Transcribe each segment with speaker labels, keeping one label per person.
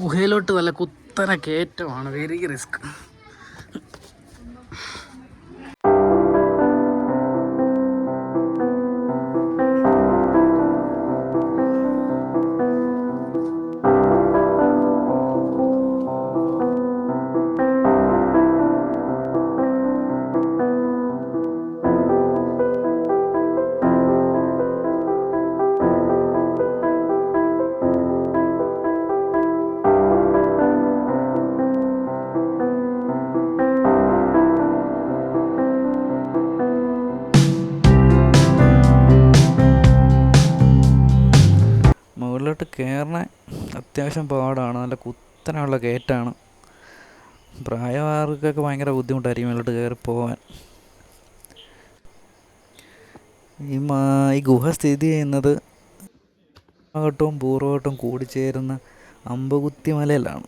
Speaker 1: ഗുഹയിലോട്ട് നല്ല കുത്തനെ കയറ്റമാണ്, very risk. മുകളിലോട്ട് കയറണ അത്യാവശ്യം പാടാണ്, നല്ല കുത്തനെയുള്ള കയറ്റാണ്. പ്രായമായവർക്കൊക്കെ ഭയങ്കര ബുദ്ധിമുട്ടായിരിക്കും മുകളിലോട്ട് കയറി പോകാൻ. ഈ ഗുഹ സ്ഥിതി ചെയ്യുന്നത് പശ്ചിമഘട്ടവും പൂർവ്വഘട്ടവും കൂടിച്ചേരുന്ന അമ്പകുത്തി മലയിലാണ്.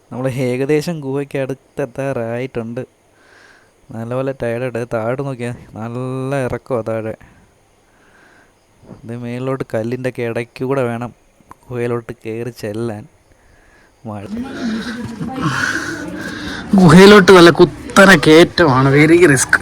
Speaker 1: നമ്മൾ ഏകദേശം ഗുഹയ്ക്ക് അടുത്തെത്താറായിട്ടുണ്ട്. നല്ലപോലെ ടയർഡ്. താഴോട്ട് നോക്കിയാൽ നല്ല ഇറക്കമാണ് താഴെ. ഇത് മേളിലോട്ട് കല്ലിൻ്റെ ഒക്കെ ഇടയ്ക്ക് കൂടെ വേണം ഗുഹയിലോട്ട് കയറി ചെല്ലാൻ. ഗുഹയിലോട്ട് നല്ല കുത്തനെ കയറ്റമാണ്, വെരി റിസ്ക്.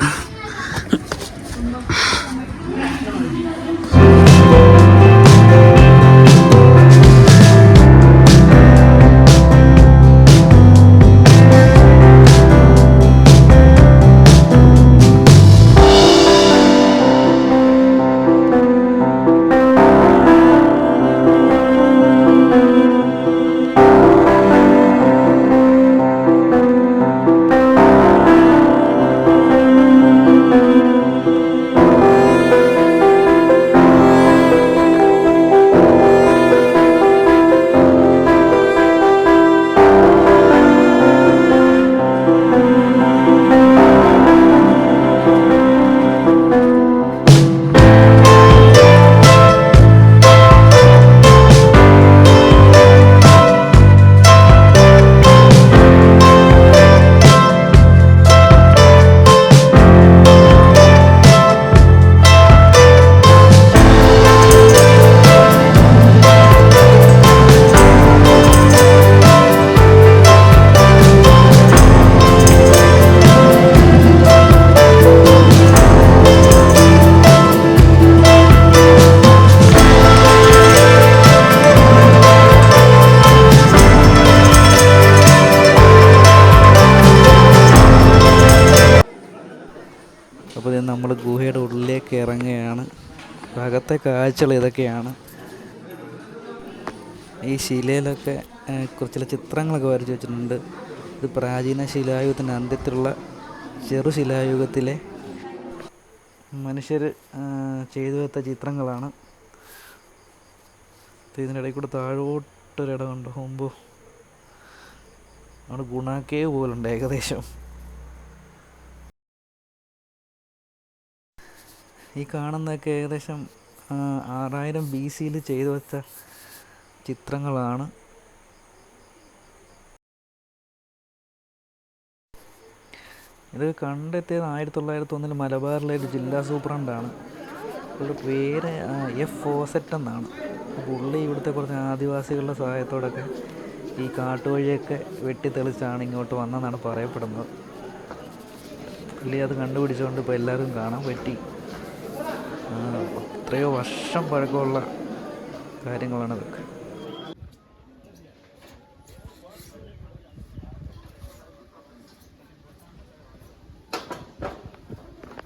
Speaker 1: അപ്പോൾ നമ്മൾ ഗുഹയുടെ ഉള്ളിലേക്ക് ഇറങ്ങുകയാണ്. അകത്തെ കാഴ്ചകൾ ഇതൊക്കെയാണ്. ഈ ശിലയിലൊക്കെ ചില ചിത്രങ്ങളൊക്കെ വരച്ച് വെച്ചിട്ടുണ്ട്. ഇത് പ്രാചീന ശിലായുഗത്തിൻ്റെ അന്ത്യത്തിലുള്ള ചെറുശിലായുഗത്തിലെ മനുഷ്യർ ചെയ്തു വെച്ച ചിത്രങ്ങളാണ്. ഇതിൻ്റെ ഇടയിൽ കൂടെ താഴോട്ടൊരിടമുണ്ട്. മുമ്പ് അവിടെ ഗുണാക്കേവ് പോലുണ്ട് ഏകദേശം. ഈ കാണുന്നതൊക്കെ ഏകദേശം 6000 BC ചെയ്തു വെച്ച ചിത്രങ്ങളാണ്. ഇത് കണ്ടെത്തിയത് 1901 മലബാറിലെ ഒരു ജില്ലാ സൂപ്രണ്ടാണ്. പുള്ളിയുടെ പേര് F. ഫോസറ്റ് എന്നാണ്. പുള്ളി ഇവിടുത്തെ കുറച്ച് ആദിവാസികളുടെ സഹായത്തോടൊക്കെ ഈ കാട്ടുവഴിയൊക്കെ വെട്ടിത്തെളിച്ചാണ് ഇങ്ങോട്ട് വന്നതെന്നാണ് പറയപ്പെടുന്നത്. പുള്ളി അത് കണ്ടുപിടിച്ചുകൊണ്ട് ഇപ്പോൾ എല്ലാവർക്കും കാണാൻ പറ്റി. എത്രയോ വർഷം പഴക്കമുള്ള കാര്യങ്ങളാണ് ഇതൊക്കെ.